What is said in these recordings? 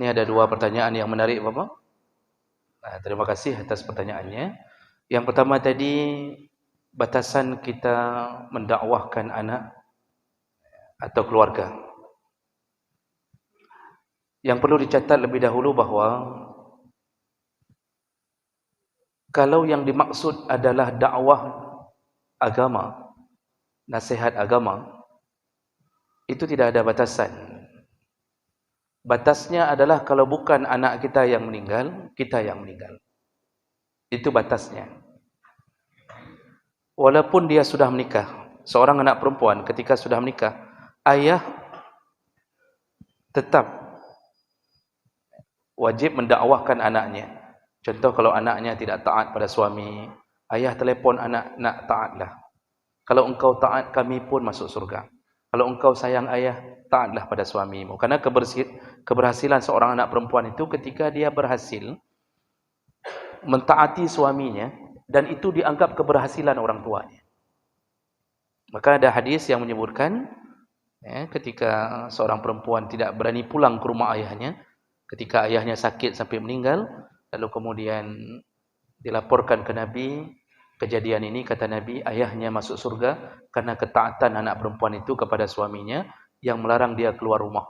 Ini ada dua pertanyaan yang menarik, Bapak. Terima kasih atas pertanyaannya. Yang pertama tadi, batasan kita mendakwahkan anak atau keluarga. Yang perlu dicatat lebih dahulu bahawa kalau yang dimaksud adalah dakwah agama, nasihat agama, itu tidak ada batasan. Batasnya adalah kalau bukan anak kita yang meninggal, kita yang meninggal. Itu batasnya. Walaupun dia sudah menikah, seorang anak perempuan ketika sudah menikah, ayah tetap wajib mendakwahkan anaknya. Contoh kalau anaknya tidak taat pada suami, ayah telefon anak, nak taatlah. Kalau engkau taat, kami pun masuk surga. Kalau engkau sayang ayah, taatlah pada suamimu. Karena keberhasilan seorang anak perempuan itu ketika dia berhasil mentaati suaminya, dan itu dianggap keberhasilan orang tuanya. Maka ada hadis yang menyebutkan, ketika seorang perempuan tidak berani pulang ke rumah ayahnya, ketika ayahnya sakit sampai meninggal, lalu kemudian dilaporkan ke Nabi, kejadian ini, kata Nabi, ayahnya masuk surga karena ketaatan anak perempuan itu kepada suaminya yang melarang dia keluar rumah.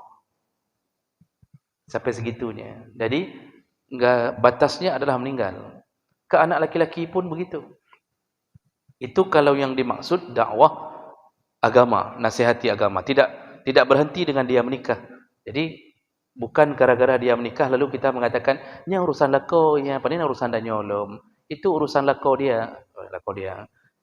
Sampai segitunya. Jadi, batasnya adalah meninggal. Ke anak laki-laki pun begitu. Itu kalau yang dimaksud dakwah agama, nasihati agama. Tidak berhenti dengan dia menikah. Jadi, bukan gara-gara dia menikah lalu kita mengatakan, ini urusan lako, ya, apa ini urusan dan nyolom. Itu urusan lako dia.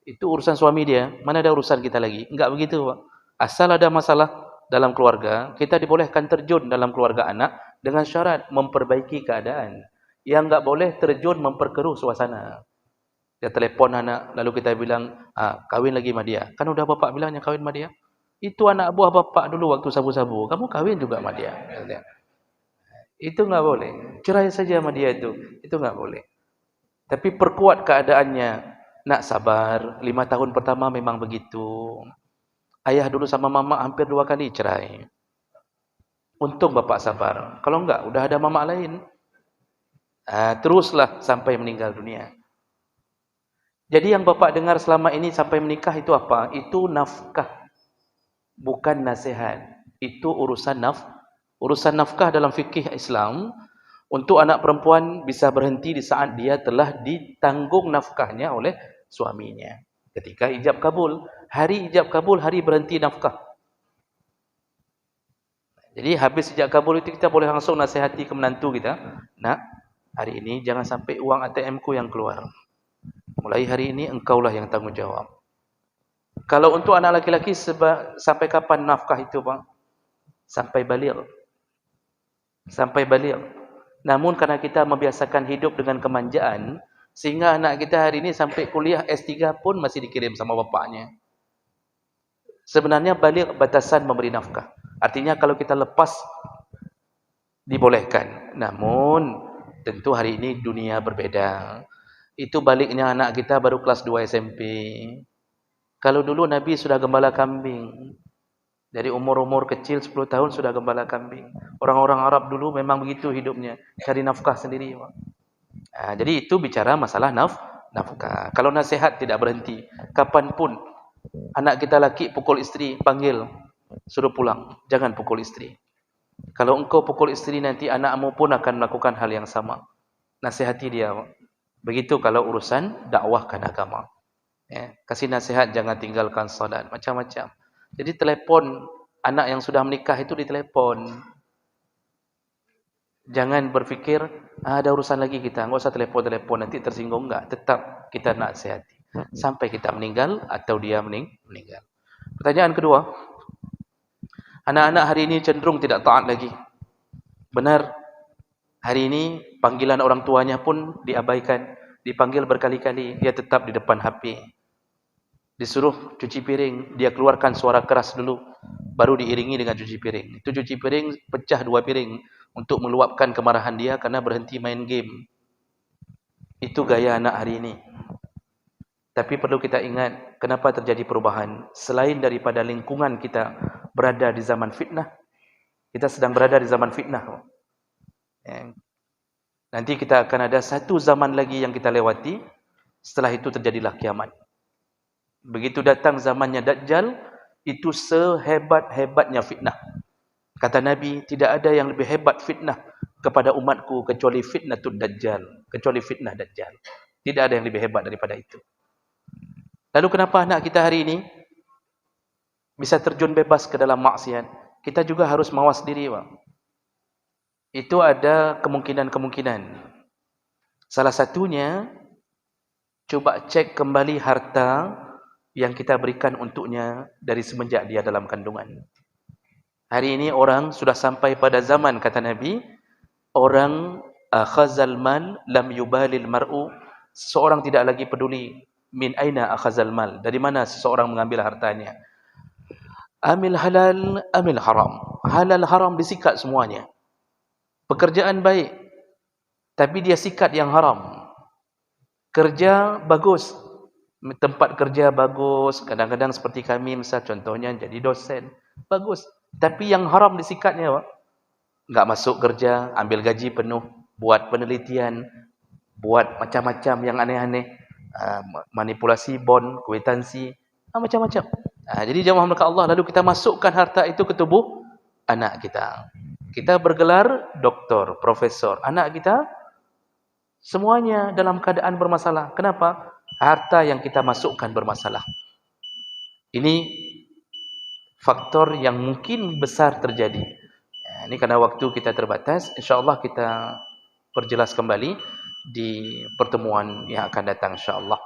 Itu urusan suami dia. Mana ada urusan kita lagi? Enggak begitu, Pak. Asal ada masalah dalam keluarga, kita dibolehkan terjun dalam keluarga anak dengan syarat memperbaiki keadaan. Yang enggak boleh terjun memperkeruh suasana. Dia telefon anak, lalu kita bilang, kawin lagi sama dia. Kan udah bapak bilangnya kawin sama dia. Itu anak buah bapak dulu waktu sabu-sabu. Kamu kawin juga sama dia. Itu enggak boleh. Cerai saja sama dia itu. Itu enggak boleh. Tapi perkuat keadaannya. Nak sabar, 5 tahun pertama memang begitu. Ayah dulu sama mama hampir 2 kali cerai. Untung bapak sabar. Kalau enggak, udah ada mama lain. Teruslah sampai meninggal dunia. Jadi yang bapak dengar selama ini sampai menikah itu apa? Itu nafkah. Bukan nasihat. Itu urusan urusan nafkah dalam fikih Islam. Untuk anak perempuan bisa berhenti di saat dia telah ditanggung nafkahnya oleh suaminya. Ketika ijab kabul. Hari ijab kabul, hari berhenti nafkah. Jadi habis ijab kabul itu kita boleh langsung nasihati ke menantu kita. Nak, hari ini jangan sampai uang ATM ku yang keluar. Mulai hari ini engkaulah yang tanggung jawab. Kalau untuk anak laki-laki sampai kapan nafkah itu, Pak? Sampai baligh. Sampai baligh. Namun karena kita membiasakan hidup dengan kemanjaan, sehingga anak kita hari ini sampai kuliah S3 pun masih dikirim sama bapaknya. Sebenarnya baligh batasan memberi nafkah. Artinya kalau kita lepas, dibolehkan. Namun, tentu hari ini dunia berbeda. Itu baliknya anak kita baru kelas 2 SMP. Kalau dulu Nabi sudah gembala kambing. Dari umur-umur kecil 10 tahun sudah gembala kambing. Orang-orang Arab dulu memang begitu hidupnya. Cari nafkah sendiri. Jadi itu bicara masalah nafkah. Kalau nasihat tidak berhenti. Kapanpun anak kita laki pukul istri, panggil. Suruh pulang. Jangan pukul istri. Kalau engkau pukul istri nanti anakmu pun akan melakukan hal yang sama. Nasihati dia. Begitu kalau urusan dakwahkan agama. Kasih nasihat jangan tinggalkan salat, macam-macam. Jadi telepon anak yang sudah menikah itu ditelepon. Jangan berfikir ada urusan lagi kita, enggak usah telepon nanti tersinggung, enggak. Tetap kita nasihati sampai kita meninggal atau dia meninggal. Pertanyaan kedua, anak-anak hari ini cenderung tidak taat lagi. Benar. Hari ini panggilan orang tuanya pun diabaikan. Dipanggil berkali-kali, dia tetap di depan HP. Disuruh cuci piring, dia keluarkan suara keras dulu, baru diiringi dengan cuci piring. Itu cuci piring, pecah 2 piring untuk meluapkan kemarahan dia karena berhenti main game. Itu gaya anak hari ini. Tapi perlu kita ingat, kenapa terjadi perubahan? Selain daripada lingkungan kita berada di zaman fitnah, kita sedang berada di zaman fitnah. Nanti kita akan ada satu zaman lagi yang kita lewati. Setelah itu terjadilah kiamat. Begitu datang zamannya Dajjal, itu sehebat-hebatnya fitnah. Kata Nabi, tidak ada yang lebih hebat fitnah kepada umatku kecuali fitnatul Dajjal, kecuali fitnah Dajjal. Tidak ada yang lebih hebat daripada itu. Lalu kenapa anak kita hari ini bisa terjun bebas ke dalam maksiat? Kita juga harus mawas diri, Pak. Itu ada kemungkinan-kemungkinan. Salah satunya, coba cek kembali harta yang kita berikan untuknya dari semenjak dia dalam kandungan. Hari ini orang sudah sampai pada zaman, kata Nabi, orang akhazal mal lam yubalil mar'u, seseorang tidak lagi peduli min aina akhazal mal, dari mana seseorang mengambil hartanya. Amil halal, amil haram. Halal haram disikat semuanya. Pekerjaan baik, tapi dia sikat yang haram. Kerja bagus, tempat kerja bagus, kadang-kadang seperti kami, misal contohnya jadi dosen, bagus. Tapi yang haram disikatnya, Pak. Enggak masuk kerja, ambil gaji penuh, buat penelitian, buat macam-macam yang aneh-aneh, manipulasi bon, kwitansi, macam-macam. Jadi jemaah mereka Allah, lalu kita masukkan harta itu ke tubuh anak kita. Kita bergelar doktor, profesor. Anak kita semuanya dalam keadaan bermasalah. Kenapa? Harta yang kita masukkan bermasalah. Ini faktor yang mungkin besar terjadi. Ini karena waktu kita terbatas. InsyaAllah kita perjelas kembali di pertemuan yang akan datang insyaAllah.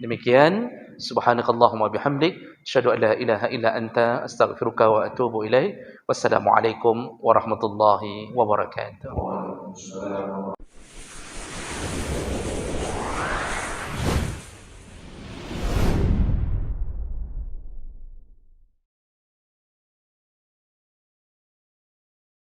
Demikian. Subhanakallahumma bihamdik. Asyhadu an la ilaha illa anta astaghfiruka wa atubu ilaik. Wassalamualaikum warahmatullahi wabarakatuh.